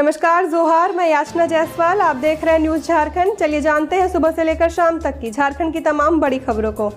नमस्कार जोहार, मैं याचना जायसवाल। आप देख रहे हैं न्यूज झारखंड। चलिए जानते हैं सुबह से लेकर शाम तक की झारखंड की तमाम बड़ी खबरों को।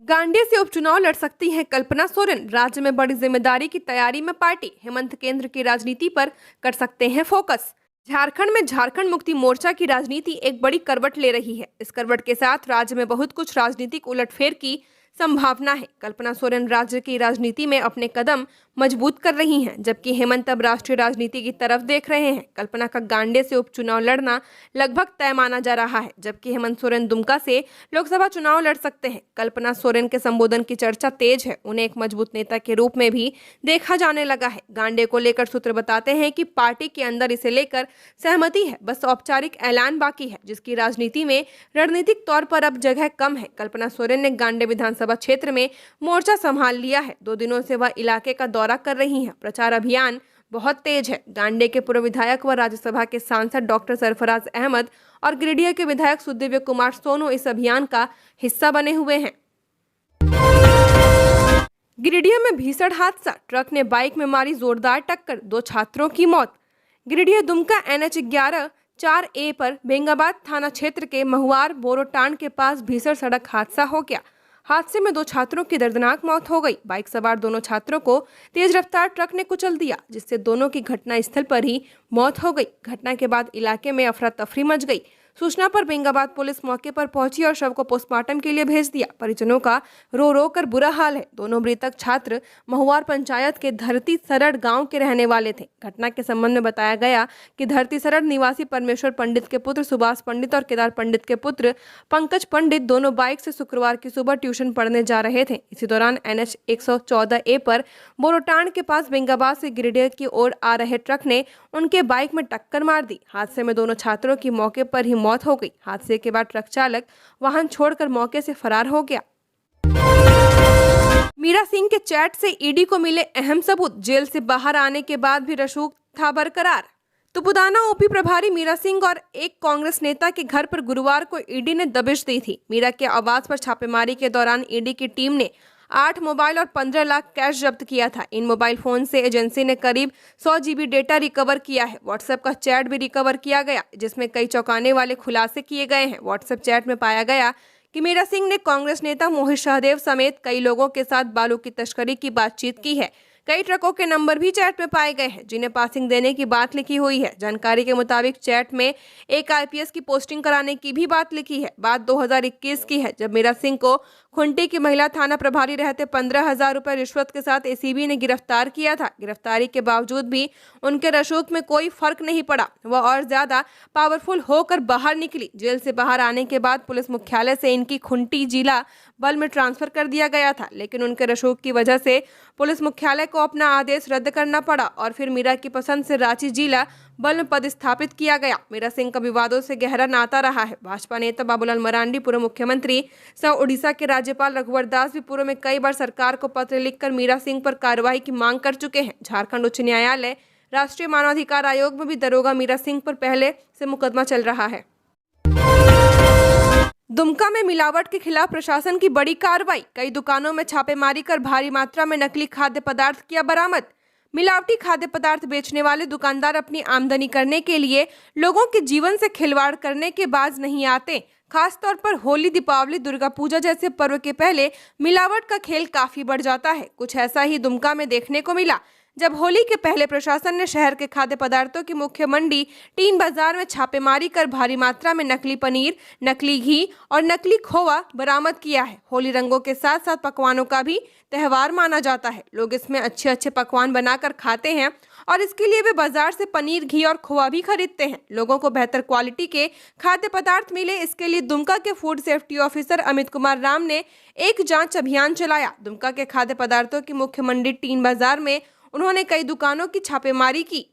गांडी से उपचुनाव लड़ सकती हैं कल्पना सोरेन। राज्य में बड़ी जिम्मेदारी की तैयारी में पार्टी। हेमंत केंद्र की राजनीति पर कर सकते हैं फोकस। झारखंड में झारखंड मुक्ति मोर्चा की राजनीति एक बड़ी करवट ले रही है। इस करवट के साथ राज्य में बहुत कुछ राजनीतिक उलटफेर की संभावना है। कल्पना सोरेन राज्य की राजनीति में अपने कदम मजबूत कर रही हैं, जबकि हेमंत अब राष्ट्रीय राजनीति की तरफ देख रहे हैं। कल्पना का गांडे से उपचुनाव लड़ना लगभग तय माना जा रहा है, जबकि हेमंत सोरेन दुमका से लोकसभा चुनाव लड़ सकते हैं। कल्पना सोरेन के संबोधन की चर्चा तेज है। उन्हें एक मजबूत नेता के रूप में भी देखा जाने लगा है। गांडे को लेकर सूत्र बताते हैं कि पार्टी के अंदर इसे लेकर सहमति है, बस औपचारिक ऐलान बाकी है, जिसकी राजनीति में रणनीतिक तौर पर अब जगह कम है। कल्पना सोरेन ने गांडे विधानसभा क्षेत्र में मोर्चा संभाल लिया है। 2 दिनों से वह इलाके का दौरा कर रही हैं। प्रचार अभियान बहुत तेज है। गांडे के पूर्व विधायक व राज्यसभा के सांसद डॉक्टर सरफराज अहमद और गिरिडीह के विधायक सुदिव्य कुमार सोनू इस अभियान का हिस्सा बने हुए हैं। गिरिडीह में भीषण हादसा, ट्रक ने बाइक में मारी जोरदार टक्कर, 2 छात्रों की मौत। गिरिडीह दुमका NH 11/4A पर बेंगाबाद थाना क्षेत्र के महुआर बोरोटांड के पास भीषण सड़क हादसा हो गया। हादसे में 2 छात्रों की दर्दनाक मौत हो गई। बाइक सवार दोनों छात्रों को तेज रफ्तार ट्रक ने कुचल दिया, जिससे दोनों की घटनास्थल पर ही मौत हो गई। घटना के बाद इलाके में अफरा तफरी मच गई। सूचना पर बेंगाबाद पुलिस मौके पर पहुंची और शव को पोस्टमार्टम के लिए भेज दिया। परिजनों का रो रो कर बुरा हाल है। दोनों मृतक छात्र महुआर पंचायत के धरती सरड़ गांव के रहने वाले थे। घटना के संबंध में बताया गया कि धरती सरड़ निवासी परमेश्वर पंडित के पुत्र सुभाष पंडित और केदार पंडित के पुत्र पंकज पंडित दोनों बाइक से शुक्रवार की सुबह ट्यूशन पढ़ने जा रहे थे। इसी दौरान NH 114A पर बोरोटांड के पास बेंगाबाद से गिरिडीह की ओर आ रहे ट्रक ने उनके बाइक में टक्कर मार दी। हादसे में दोनों छात्रों की मौके पर ही मौत हो गई। हादसे के बाद ट्रक चालक वाहन छोड़कर मौके से फरार हो गया। मीरा सिंह के चैट से ईडी को मिले अहम सबूत, जेल से बाहर आने के बाद भी रसूख था बरकरार। तुपुदाना OP प्रभारी मीरा सिंह और एक कांग्रेस नेता के घर पर गुरुवार को ईडी ने दबिश दी थी। मीरा के आवास पर छापेमारी के दौरान ईडी की टीम ने 8 मोबाइल और 15 लाख कैश जब्त किया था। इन मोबाइल फोन से एजेंसी ने करीब 100 GB डेटा रिकवर किया है। व्हाट्सएप का चैट भी रिकवर किया गया, जिसमें कई चौंकाने वाले खुलासे किए गए हैं। व्हाट्सएप चैट में पाया गया कि मीरा सिंह ने कांग्रेस नेता मोहित शाहदेव समेत कई लोगों के साथ बालू की तस्करी की बातचीत की है। कई ट्रकों के नंबर भी चैट में पाए गए हैं, जिन्हें पासिंग देने की बात लिखी हुई है। जानकारी के मुताबिक चैट में एक IPS की पोस्टिंग कराने की भी बात लिखी है। बात 2021 की है, जब मीरा सिंह को खुंटी की महिला थाना प्रभारी रहते 15,000 रुपए रिश्वत के साथ ACB ने गिरफ्तार किया था। गिरफ्तारी के बावजूद भी उनके रसूख में कोई फर्क नहीं पड़ा। वह और ज्यादा पावरफुल होकर बाहर निकली। जेल से बाहर आने के बाद पुलिस मुख्यालय से इनकी खुंटी जिला बल में ट्रांसफर कर दिया गया था, लेकिन उनके रसूख की वजह से पुलिस मुख्यालय को अपना आदेश रद्द करना पड़ा और फिर मीरा की पसंद से रांची जिला बल में पदस्थापित किया गया। मीरा सिंह का विवादों से गहरा नाता रहा है। भाजपा नेता बाबूलाल मरांडी, पूर्व मुख्यमंत्री सह उड़ीसा के राज्यपाल रघुवर दास भी पूर्व में कई बार सरकार को पत्र लिखकर मीरा सिंह पर कार्रवाई की मांग कर चुके हैं। झारखंड उच्च न्यायालय, राष्ट्रीय मानवाधिकार आयोग में भी दरोगा मीरा सिंह पर पहले से मुकदमा चल रहा है। दुमका में मिलावट के खिलाफ प्रशासन की बड़ी कार्रवाई। कई दुकानों में छापेमारी कर भारी मात्रा में नकली खाद्य पदार्थ किया बरामद। मिलावटी खाद्य पदार्थ बेचने वाले दुकानदार अपनी आमदनी करने के लिए लोगों के जीवन से खिलवाड़ करने के बाज नहीं आते। खासतौर पर होली, दीपावली, दुर्गा पूजा जैसे पर्व के पहले मिलावट का खेल काफी बढ़ जाता है। कुछ ऐसा ही दुमका में देखने को मिला, जब होली के पहले प्रशासन ने शहर के खाद्य पदार्थों की मुख्य मंडी टीन बाजार में छापेमारी कर भारी मात्रा में नकली पनीर, नकली घी और नकली खोवा बरामद किया है। होली रंगों के साथ साथ पकवानों का भी त्योहार माना जाता है। लोग इसमें अच्छे अच्छे पकवान बनाकर खाते हैं और इसके लिए वे बाजार से पनीर, घी और खोवा भी खरीदते हैं। लोगों को बेहतर क्वालिटी के खाद्य पदार्थ मिले, इसके लिए दुमका के food safety officer Amit Kumar Ram ने एक जांच अभियान चलाया। दुमका के खाद्य पदार्थों की मुख्य मंडी टीन बाजार में उन्होंने कई दुकानों की छापेमारी की।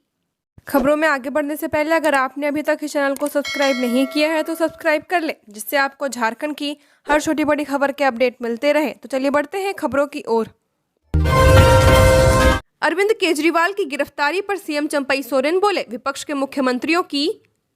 खबरों में आगे बढ़ने से पहले अगर आपने अभी तक इस चैनल को सब्सक्राइब नहीं किया है तो सब्सक्राइब कर ले, जिससे आपको झारखंड की हर छोटी बड़ी खबर के अपडेट मिलते रहे। तो चलिए बढ़ते हैं खबरों की ओर। अरविंद केजरीवाल की गिरफ्तारी पर CM चंपई सोरेन बोले, विपक्ष के मुख्यमंत्रियों की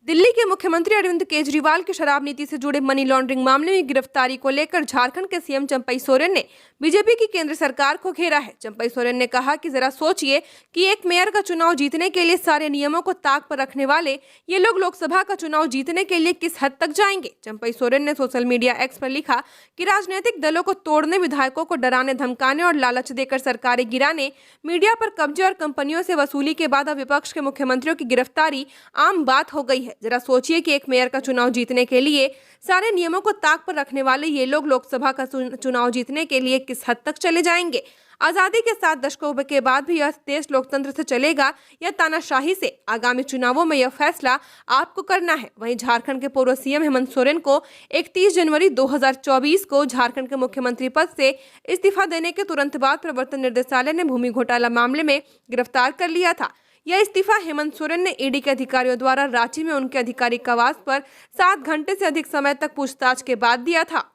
दिल्ली के मुख्यमंत्री अरविंद केजरीवाल की शराब नीति से जुड़े मनी लॉन्ड्रिंग मामले में गिरफ्तारी को लेकर झारखंड के सीएम चंपई सोरेन ने बीजेपी की केंद्र सरकार को घेरा है। चंपई सोरेन ने कहा कि जरा सोचिए कि एक मेयर का चुनाव जीतने के लिए सारे नियमों को ताक पर रखने वाले ये लोग लोकसभा का चुनाव जीतने के लिए किस हद तक जाएंगे। चंपई सोरेन ने सोशल मीडिया एक्स पर लिखा कि राजनीतिक दलों को तोड़ने, विधायकों को डराने धमकाने और लालच देकर सरकारें गिराने, मीडिया पर कब्जे और कंपनियों से वसूली के बाद अब विपक्ष के मुख्यमंत्रियों की गिरफ्तारी आम बात हो गई है। जरा सोचिए कि एक मेयर का चुनाव जीतने के लिए सारे नियमों को ताक पर रखने वाले ये लोग लोकसभा का चुनाव जीतने के लिए किस हद तक चले जाएंगे। आजादी के 7 दशकों के बाद भी यह देश लोकतंत्र से चलेगा या तानाशाही से, आगामी चुनावों में यह फैसला आपको करना है। वहीं झारखंड के पूर्व सीएम हेमंत सोरेन को 31 जनवरी 2024 को झारखंड के मुख्यमंत्री पद से इस्तीफा देने के तुरंत बाद प्रवर्तन निदेशालय ने भूमि घोटाला मामले में गिरफ्तार कर लिया था। यह इस्तीफा हेमंत सोरेन ने ईडी के अधिकारियों द्वारा रांची में उनके आधिकारिक आवास पर 7 घंटे से अधिक समय तक पूछताछ के बाद दिया था।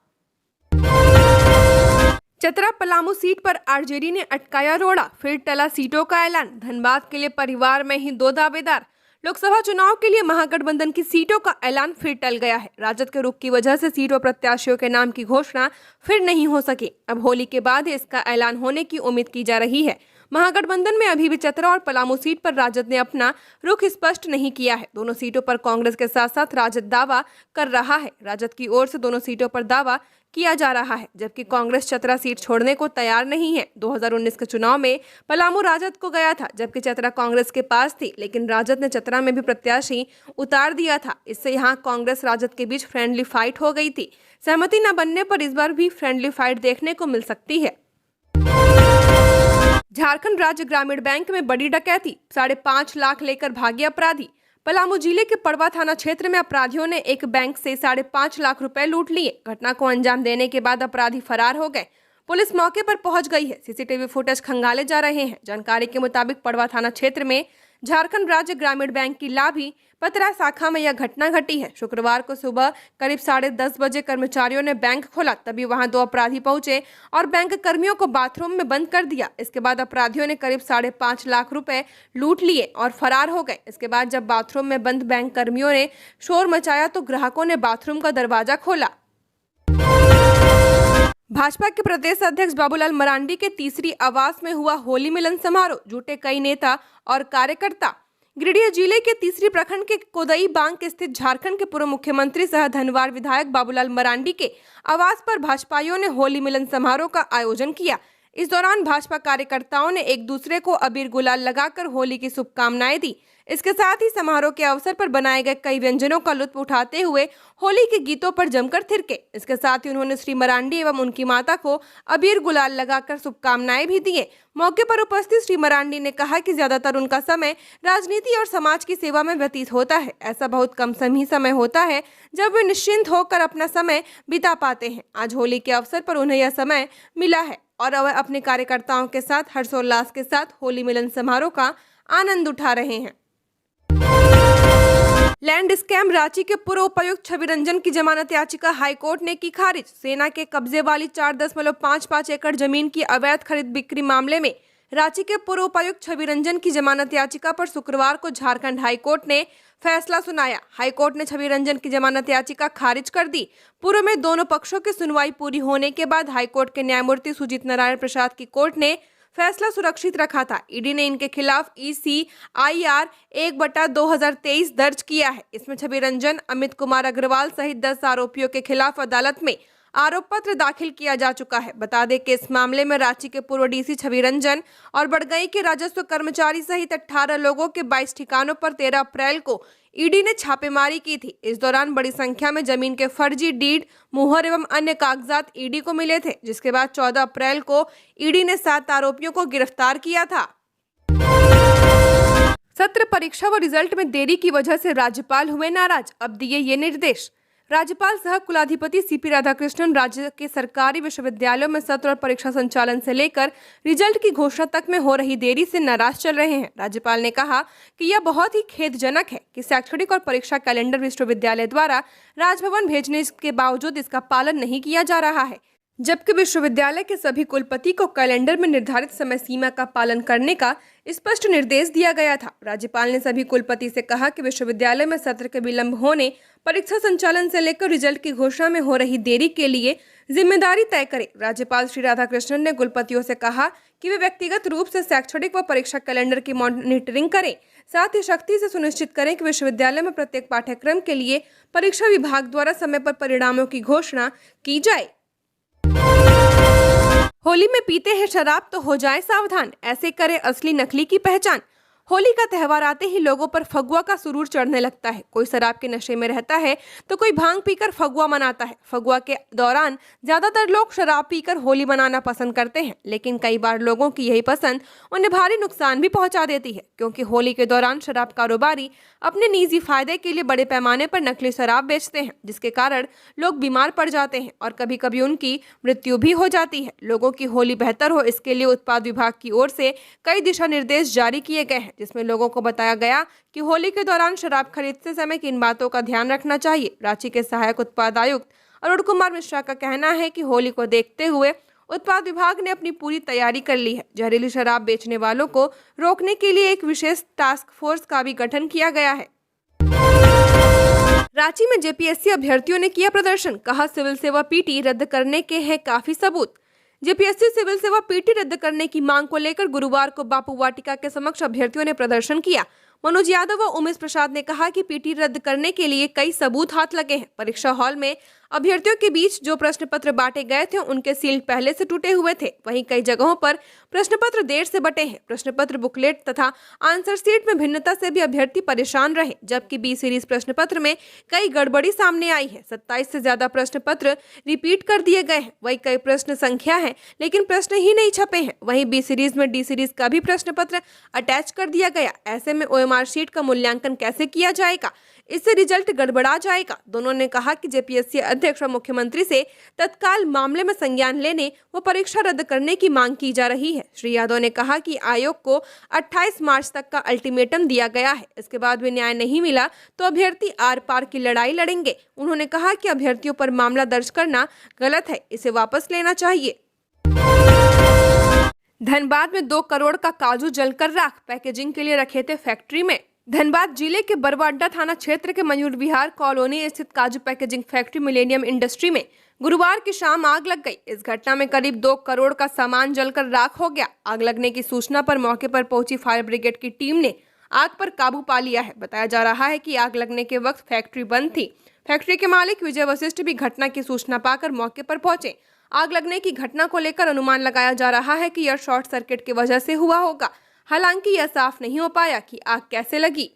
चतरा पलामू सीट पर आरजेडी ने अटकाया रोड़ा, फिर टला सीटों का ऐलान। धनबाद के लिए परिवार में ही 2 दावेदार। लोकसभा चुनाव के लिए महागठबंधन की सीटों का ऐलान फिर टल गया है। राजद के रुख की वजह से सीट और प्रत्याशियों के नाम की घोषणा फिर नहीं हो सकी। अब होली के बाद ही इसका ऐलान होने की उम्मीद की जा रही है। महागठबंधन में अभी भी चतरा और पलामू सीट पर राजद ने अपना रुख स्पष्ट नहीं किया है। दोनों सीटों पर कांग्रेस के साथ साथ राजद दावा कर रहा है। राजद की ओर से दोनों सीटों पर दावा किया जा रहा है, जबकि कांग्रेस चतरा सीट छोड़ने को तैयार नहीं है। 2019 के चुनाव में पलामू राजद को गया था, जबकि चतरा कांग्रेस के पास थी, लेकिन राजद ने चतरा में भी प्रत्याशी उतार दिया था। इससे यहां कांग्रेस राजद के बीच फ्रेंडली फाइट हो गई थी। सहमति न बनने पर इस बार भी फ्रेंडली फाइट देखने को मिल सकती है। झारखंड राज्य ग्रामीण बैंक में बड़ी डकैती, 5.5 लाख लेकर भागे अपराधी। पलामू जिले के पड़वा थाना क्षेत्र में अपराधियों ने एक बैंक से 5.5 लाख रुपए लूट लिए। घटना को अंजाम देने के बाद अपराधी फरार हो गए। पुलिस मौके पर पहुंच गई है। सीसीटीवी फुटेज खंगाले जा रहे हैं। जानकारी के मुताबिक पड़वा थाना क्षेत्र में झारखंड राज्य ग्रामीण बैंक की लाभी पतरा शाखा में यह घटना घटी है। शुक्रवार को सुबह करीब 10:30 बजे कर्मचारियों ने बैंक खोला, तभी वहां 2 अपराधी पहुंचे और बैंक कर्मियों को बाथरूम में बंद कर दिया। इसके बाद अपराधियों ने करीब 5.5 लाख रुपए लूट लिए और फरार हो गए। इसके बाद जब बाथरूम में बंद बैंक कर्मियों ने शोर मचाया तो ग्राहकों ने बाथरूम का दरवाजा खोला। भाजपा के प्रदेश अध्यक्ष बाबूलाल मरांडी के तीसरी आवास में हुआ होली मिलन समारोह, जुटे कई नेता और कार्यकर्ता। गिरिडीह जिले के तीसरी प्रखंड के कोदई बांग स्थित झारखंड के पूर्व मुख्यमंत्री सह धनवार विधायक बाबूलाल मरांडी के आवास पर भाजपाइयों ने होली मिलन समारोह का आयोजन किया। इस दौरान भाजपा कार्यकर्ताओं ने एक दूसरे को अबीर गुलाल लगाकर होली की शुभकामनाएं दी। इसके साथ ही समारोह के अवसर पर बनाए गए कई व्यंजनों का लुत्फ उठाते हुए होली के गीतों पर जमकर थिरके। इसके साथ ही उन्होंने श्री मरांडी एवं उनकी माता को अबीर गुलाल लगाकर शुभकामनाएं भी दिए। मौके पर उपस्थित श्री मरांडी ने कहा कि ज्यादातर उनका समय राजनीति और समाज की सेवा में व्यतीत होता है। ऐसा बहुत कम ही समय होता है जब वे निश्चिंत होकर अपना समय बिता पाते हैं। आज होली के अवसर पर उन्हें यह समय मिला है और वह अपने कार्यकर्ताओं के साथ हर्षोल्लास के साथ होली मिलन समारोह का आनंद उठा रहे हैं। लैंड स्कैम रांची के पूर्व उपायुक्त छवि रंजन की जमानत याचिका हाईकोर्ट ने की खारिज। सेना के कब्जे वाली 4.55 एकड़ जमीन की अवैध खरीद बिक्री मामले में रांची के पूर्व उपायुक्त छवि रंजन की जमानत याचिका पर शुक्रवार को झारखंड हाईकोर्ट ने फैसला सुनाया। हाईकोर्ट ने छवि रंजन की जमानत याचिका खारिज कर दी। पूर्व में दोनों पक्षों की सुनवाई पूरी होने के बाद हाईकोर्ट के न्यायमूर्ति सुजीत नारायण प्रसाद की कोर्ट ने फैसला सुरक्षित रखा था। ईडी ने इनके खिलाफ ECIR 1/2023 दर्ज किया है। इसमें छवि रंजन, अमित कुमार अग्रवाल सहित 10 आरोपियों के खिलाफ अदालत में आरोप पत्र दाखिल किया जा चुका है। बता दें कि इस मामले में रांची के पूर्व डीसी छवि रंजन और बड़गई के राजस्व कर्मचारी सहित 18 लोगों के 22 ठिकानों पर 13 अप्रैल को ईडी ने छापेमारी की थी। इस दौरान बड़ी संख्या में जमीन के फर्जी डीड, मुहर एवं अन्य कागजात ईडी को मिले थे, जिसके बाद 14 अप्रैल को ईडी ने 7 आरोपियों को गिरफ्तार किया था। सत्र परीक्षा व रिजल्ट में देरी की वजह से राज्यपाल हुए नाराज, अब दिए ये निर्देश। राज्यपाल सह कुलाधिपति CP राधाकृष्णन राज्य के सरकारी विश्वविद्यालयों में सत्र और परीक्षा संचालन से लेकर रिजल्ट की घोषणा तक में हो रही देरी से नाराज चल रहे हैं। राज्यपाल ने कहा कि यह बहुत ही खेदजनक है कि शैक्षणिक और परीक्षा कैलेंडर विश्वविद्यालय द्वारा राजभवन भेजने के बावजूद इसका पालन नहीं किया जा रहा है। जबकि विश्वविद्यालय के सभी कुलपति को कैलेंडर में निर्धारित समय सीमा का पालन करने का स्पष्ट निर्देश दिया गया था। राज्यपाल ने सभी कुलपति से कहा कि विश्वविद्यालय में सत्र के विलंब होने, परीक्षा संचालन से लेकर रिजल्ट की घोषणा में हो रही देरी के लिए जिम्मेदारी तय करें। राज्यपाल श्री राधाकृष्णन ने कुलपतियों से कहा कि वे व्यक्तिगत रूप से शैक्षणिक व परीक्षा कैलेंडर की मॉनिटरिंग करें, साथ ही सख्ती से सुनिश्चित करें कि विश्वविद्यालय में प्रत्येक पाठ्यक्रम के लिए परीक्षा विभाग द्वारा समय पर परिणामों की घोषणा की जाए। होली में पीते हैं शराब तो हो जाए सावधान, ऐसे करे असली नकली की पहचान। होली का त्यौहार आते ही लोगों पर फगुआ का सुरूर चढ़ने लगता है। कोई शराब के नशे में रहता है तो कोई भांग पीकर फगुआ मनाता है। फगुआ के दौरान ज्यादातर लोग शराब पीकर होली मनाना पसंद करते हैं, लेकिन कई बार लोगों की यही पसंद उन्हें भारी नुकसान भी पहुंचा देती है, क्योंकि होली के दौरान शराब कारोबारी अपने निजी फायदे के लिए बड़े पैमाने पर नकली शराब बेचते हैं, जिसके कारण लोग बीमार पड़ जाते हैं और कभी कभी उनकी मृत्यु भी हो जाती है। लोगों की होली बेहतर हो, इसके लिए उत्पाद विभाग की ओर से कई दिशा निर्देश जारी किए गए हैं, जिसमें लोगों को बताया गया कि होली के दौरान शराब खरीदते समय किन बातों का ध्यान रखना चाहिए। रांची के सहायक उत्पाद आयुक्त अरुण कुमार मिश्रा का कहना है कि होली को देखते हुए उत्पाद विभाग ने अपनी पूरी तैयारी कर ली है। जहरीली शराब बेचने वालों को रोकने के लिए एक विशेष टास्क फोर्स का भी गठन किया गया है। रांची में जेपीएससी अभ्यर्थियों ने किया प्रदर्शन, कहा सिविल सेवा पीटी रद्द करने के हैं काफी सबूत। जेपीएससी सिविल सेवा पीटी रद्द करने की मांग को लेकर गुरुवार को बापू वाटिका के समक्ष अभ्यर्थियों ने प्रदर्शन किया। मनोज यादव व उमेश प्रसाद ने कहा कि पीटी रद्द करने के लिए कई सबूत हाथ लगे हैं। परीक्षा हॉल में अभ्यर्थियों के बीच जो प्रश्न पत्र बांटे गए थे उनके सील पहले से टूटे हुए थे। वहीं कई जगहों पर प्रश्न पत्र देर से बटे हैं। प्रश्न पत्र बुकलेट तथा आंसर शीट में भिन्नता से भी अभ्यर्थी परेशान रहे, जबकि बी सीरीज प्रश्न पत्र में कई गड़बड़ी सामने आई है। 27 से ज्यादा प्रश्न पत्र रिपीट कर दिए गए हैं। वहीं कई प्रश्न संख्या है लेकिन प्रश्न ही नहीं छपे हैं। वहीं बी सीरीज में डी सीरीज का भी प्रश्न पत्र अटैच कर दिया गया। ऐसे में ओएमआर शीट का मूल्यांकन कैसे किया जाएगा, इससे रिजल्ट गड़बड़ा जाएगा। दोनों ने कहा कि जेपीएससी अध्यक्ष और मुख्यमंत्री से तत्काल मामले में संज्ञान लेने व परीक्षा रद्द करने की मांग की जा रही है। श्री यादव ने कहा कि आयोग को 28 मार्च तक का अल्टीमेटम दिया गया है, इसके बाद भी न्याय नहीं मिला तो अभ्यर्थी आर पार की लड़ाई लड़ेंगे। उन्होंने कहा कि अभ्यर्थियों पर मामला दर्ज करना गलत है, इसे वापस लेना चाहिए। धनबाद में 2 करोड़ का काजू जलकर राख, पैकेजिंग के लिए रखे थे फैक्ट्री में। धनबाद जिले के बरवा अड्डा थाना क्षेत्र के मयूर विहार कॉलोनी स्थित काजू पैकेजिंग फैक्ट्री मिलेनियम इंडस्ट्री में गुरुवार की शाम आग लग गई। इस घटना में करीब 2 करोड़ का सामान जलकर राख हो गया। आग लगने की सूचना पर मौके पर पहुंची फायर ब्रिगेड की टीम ने आग पर काबू पा लिया है। बताया जा रहा है कि आग लगने के वक्त फैक्ट्री बंद थी। फैक्ट्री के मालिक विजय वशिष्ठ भी घटना की सूचना पाकर मौके पर पहुंचे। आग लगने की घटना को लेकर अनुमान लगाया जा रहा है कि यह शॉर्ट सर्किट की वजह से हुआ होगा। हालांकि यह साफ नहीं हो पाया कि आग कैसे लगी।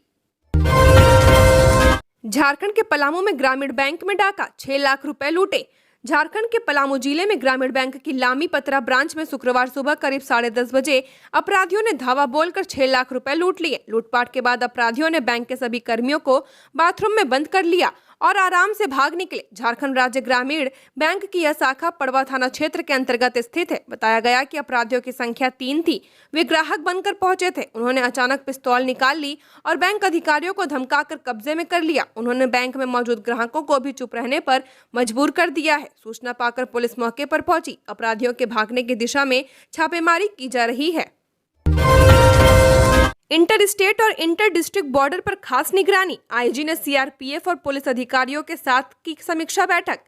झारखंड के पलामू में ग्रामीण बैंक में डाका, 6 लाख रुपए लूटे। झारखंड के पलामू जिले में ग्रामीण बैंक की लामी पतरा ब्रांच में शुक्रवार सुबह करीब 10:30 बजे अपराधियों ने धावा बोलकर 6 लाख रुपए लूट लिए। लूटपाट के बाद अपराधियों ने बैंक के सभी कर्मियों को बाथरूम में बंद कर लिया और आराम से भाग निकले। झारखंड राज्य ग्रामीण बैंक की यह शाखा पड़वा थाना क्षेत्र के अंतर्गत स्थित है। बताया गया कि अपराधियों की संख्या 3 थी। वे ग्राहक बनकर पहुंचे थे। उन्होंने अचानक पिस्तौल निकाल ली और बैंक अधिकारियों को धमकाकर कब्जे में कर लिया। उन्होंने बैंक में मौजूद ग्राहकों को भी चुप रहने पर मजबूर कर दिया है। सूचना पाकर पुलिस मौके पर पहुंची। अपराधियों के भागने की दिशा में छापेमारी की जा रही है। इंटर स्टेट और इंटर डिस्ट्रिक्ट बॉर्डर पर खास निगरानी, आईजी ने सीआरपीएफ और पुलिस अधिकारियों के साथ की समीक्षा बैठक।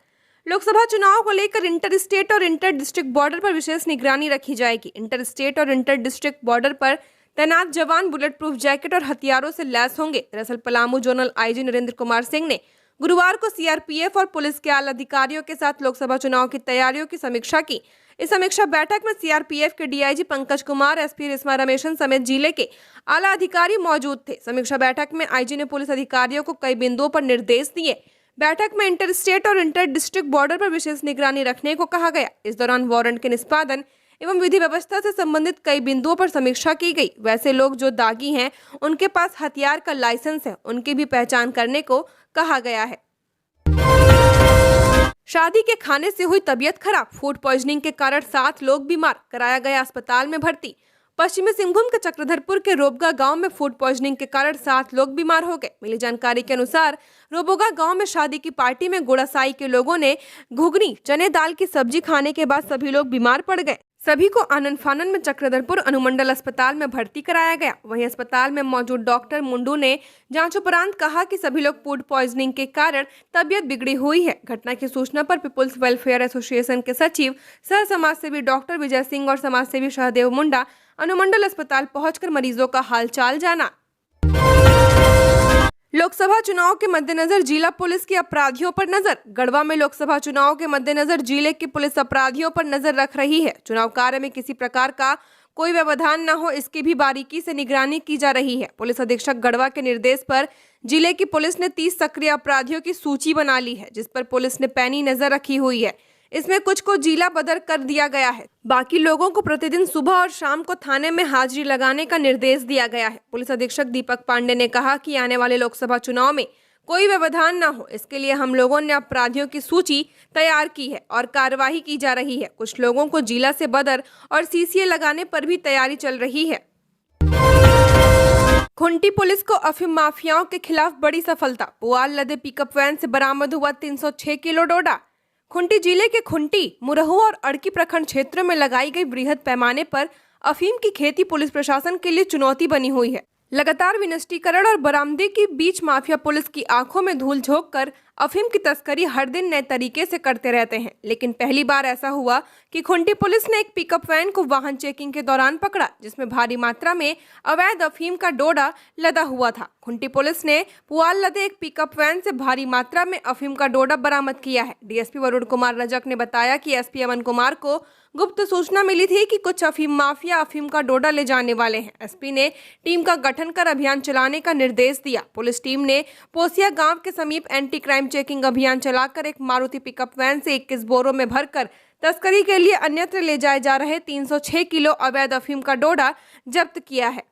लोकसभा चुनाव को लेकर इंटर स्टेट और इंटर डिस्ट्रिक्ट बॉर्डर पर विशेष निगरानी रखी जाएगी। इंटर स्टेट और इंटर डिस्ट्रिक्ट बॉर्डर पर तैनात जवान बुलेट प्रूफ जैकेट और हथियारों से लैस होंगे। दरअसल पलामू जोनल आईजी नरेंद्र कुमार सिंह ने गुरुवार को सीआरपीएफ और पुलिस के आला अधिकारियों के साथ लोकसभा चुनाव की तैयारियों की समीक्षा की। इस समीक्षा बैठक में सीआरपीएफ के डीआईजी पंकज कुमार, एसपी रेशमा रमेशन समेत जिले के आला अधिकारी मौजूद थे। समीक्षा बैठक में आईजी ने पुलिस अधिकारियों को कई बिंदुओं पर निर्देश दिए। बैठक में इंटर स्टेट और इंटर डिस्ट्रिक्ट बॉर्डर पर विशेष निगरानी रखने को कहा गया। इस दौरान वारंट के निष्पादन एवं विधि व्यवस्था से संबंधित कई बिंदुओं पर समीक्षा की गई। वैसे लोग जो दागी हैं, उनके पास हथियार का लाइसेंस है, उनकी भी पहचान करने को कहा गया है। शादी के खाने से हुई तबीयत खराब, फूड पॉइजनिंग के कारण 7 लोग बीमार, कराया गया अस्पताल में भर्ती। पश्चिमी सिंहभूम के चक्रधरपुर के रोबगा गांव में फूड पॉइजनिंग के कारण 7 लोग बीमार हो गए। मिली जानकारी के अनुसार रोबगा गांव में शादी की पार्टी में गुड़ासाई के लोगों ने घुगनी चने दाल की सब्जी खाने के बाद सभी लोग बीमार पड़ गए। सभी को आनन फानन में चक्रधरपुर अनुमंडल अस्पताल में भर्ती कराया गया। वहीं अस्पताल में मौजूद डॉक्टर मुंडू ने जांच उपरांत कहा कि सभी लोग फूड पॉइजनिंग के कारण तबीयत बिगड़ी हुई है। घटना की सूचना पर पीपुल्स वेलफेयर एसोसिएशन के सचिव सह समाजसेवी डॉक्टर विजय सिंह और समाजसेवी सहदेव मुंडा अनुमंडल अस्पताल पहुंचकर मरीजों का हालचाल जाना। लोकसभा चुनाव के मद्देनजर जिला पुलिस की अपराधियों पर नजर। गढ़वा में लोकसभा चुनाव के मद्देनजर जिले की पुलिस अपराधियों पर नजर रख रही है। चुनाव कार्य में किसी प्रकार का कोई व्यवधान न हो, इसकी भी बारीकी से निगरानी की जा रही है। पुलिस अधीक्षक गढ़वा के निर्देश पर जिले की पुलिस ने 30 सक्रिय अपराधियों की सूची बना ली है, जिस पर पुलिस ने पैनी नजर रखी हुई है। इसमें कुछ को जिला बदर कर दिया गया है। बाकी लोगों को प्रतिदिन सुबह और शाम को थाने में हाजिरी लगाने का निर्देश दिया गया है। पुलिस अधीक्षक दीपक पांडे ने कहा कि आने वाले लोकसभा चुनाव में कोई व्यवधान न हो, इसके लिए हम लोगों ने अपराधियों की सूची तैयार की है और कार्यवाही की जा रही है। कुछ लोगों को जिला से बदर और सीसीए लगाने पर भी तैयारी चल रही है। खुंटी पुलिस को अफीम माफियाओं के खिलाफ बड़ी सफलता। पुआल लदे पिकअप वैन से बरामद हुआ 306 किलो डोडा। खुंटी जिले के खुंटी, मुरहू और अड़की प्रखंड क्षेत्रों में लगाई गई बृहद पैमाने पर अफीम की खेती पुलिस प्रशासन के लिए चुनौती बनी हुई है। लगातार विनिष्टीकरण और बरामदगी के बीच माफिया पुलिस की आंखों में धूल झोंक कर अफीम की तस्करी हर दिन नए तरीके से करते रहते हैं। लेकिन पहली बार ऐसा हुआ कि खुंटी पुलिस ने एक पिकअप वैन को वाहन चेकिंग के दौरान पकड़ा, जिसमें भारी मात्रा में अवैध अफीम का डोडा लदा हुआ था। खुंटी पुलिस ने पुआल लदे एक पिकअप वैन से भारी मात्रा में अफीम का डोडा बरामद किया है। डीएसपी वरुण कुमार रजक ने बताया कि एसपी अमन कुमार को गुप्त सूचना मिली थी कि कुछ अफीम माफिया अफीम का डोडा ले जाने वाले हैं। एसपी ने टीम का गठन कर अभियान चलाने का निर्देश दिया। पुलिस टीम ने पोसिया गांव के समीप एंटी क्राइम चेकिंग अभियान चलाकर एक मारुति पिकअप वैन से 21 बोरों में भरकर तस्करी के लिए अन्यत्र ले जाए जा रहे 306 किलो अवैध अफीम का डोडा जब्त किया है।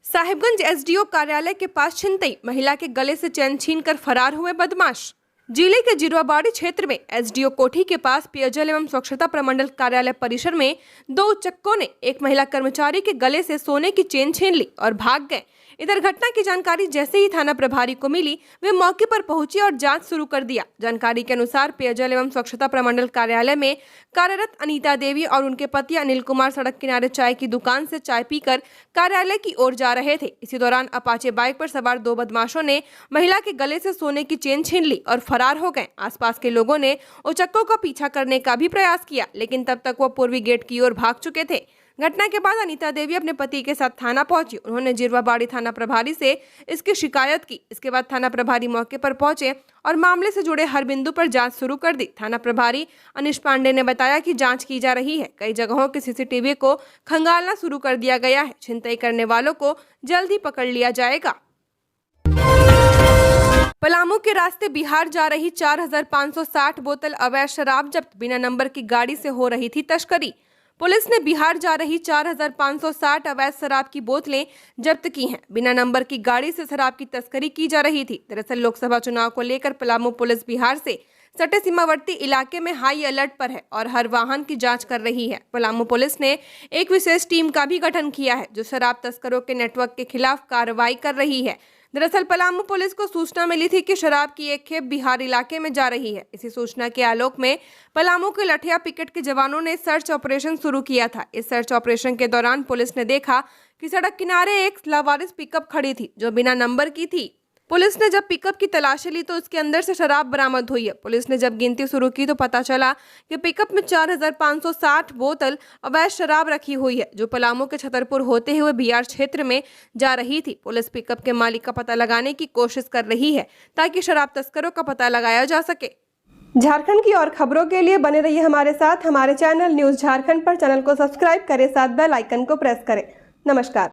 साहिबगंज एसडीओ कार्यालय के पास छिनतई, महिला के गले से चैन छीनकर फरार हुए बदमाश। जिले के जिरवाबाड़ी क्षेत्र में एसडीओ कोठी के पास पेयजल एवं स्वच्छता प्रमंडल कार्यालय परिसर में 2 उच्चकों ने एक महिला कर्मचारी के गले से सोने की चेन छीन ली और भाग गए। इधर घटना की जानकारी जैसे ही थाना प्रभारी को मिली, वे मौके पर पहुंचे और जांच शुरू कर दिया। जानकारी के अनुसार पेयजल एवं स्वच्छता प्रमंडल कार्यालय में कार्यरत अनीता देवी और उनके पति अनिल कुमार सड़क किनारे चाय की दुकान से चाय पीकर कार्यालय की ओर जा रहे थे। इसी दौरान अपाचे बाइक पर सवार 2 बदमाशों ने महिला के गले से सोने की चेन छीन ली और फरार हो गए। आसपास के लोगों ने उचक्कों का पीछा करने का भी प्रयास किया, लेकिन तब तक वो पूर्वी गेट की ओर भाग चुके थे। घटना के बाद अनीता देवी अपने पति के साथ थाना पहुंची। उन्होंने जिरवाबाड़ी थाना प्रभारी से इसकी शिकायत की। इसके बाद थाना प्रभारी मौके पर पहुंचे और मामले से जुड़े हर बिंदु पर जांच शुरू कर दी। थाना प्रभारी अनिश पांडे ने बताया कि जांच की जा रही है। कई जगहों के सीसीटीवी को खंगालना शुरू कर दिया गया है। छिनतई करने वालों को जल्द ही पकड़ लिया जाएगा। पलामू के रास्ते बिहार जा रही 4560 बोतल अवैध शराब जब्त। बिना नंबर की गाड़ी से हो रही थी तस्करी। पुलिस ने बिहार जा रही 4560 अवैध शराब की बोतलें जब्त की हैं। बिना नंबर की गाड़ी से शराब की तस्करी की जा रही थी। दरअसल लोकसभा चुनाव को लेकर पलामू पुलिस बिहार से सटे सीमावर्ती इलाके में हाई अलर्ट पर है और हर वाहन की जांच कर रही है। पलामू पुलिस ने एक विशेष टीम का भी गठन किया है, जो शराब तस्करों के नेटवर्क के खिलाफ कार्रवाई कर रही है। दरअसल पलामू पुलिस को सूचना मिली थी कि शराब की एक खेप बिहार इलाके में जा रही है। इसी सूचना के आलोक में पलामू के लठिया पिकेट के जवानों ने सर्च ऑपरेशन शुरू किया था। इस सर्च ऑपरेशन के दौरान पुलिस ने देखा कि सड़क किनारे एक लावारिस पिकअप खड़ी थी, जो बिना नंबर की थी। पुलिस ने जब पिकअप की तलाशी ली तो उसके अंदर से शराब बरामद हुई है। पुलिस ने जब गिनती शुरू की तो पता चला कि पिकअप में 4560 बोतल अवैध शराब रखी हुई है, जो पलामू के छतरपुर होते हुए बिहार क्षेत्र में जा रही थी। पुलिस पिकअप के मालिक का पता लगाने की कोशिश कर रही है ताकि शराब तस्करों का पता लगाया जा सके। झारखंड की और खबरों के लिए बने रहिए हमारे साथ। हमारे चैनल न्यूज झारखंड पर चैनल को सब्सक्राइब करें, साथ बेल आइकन को प्रेस करें। नमस्कार।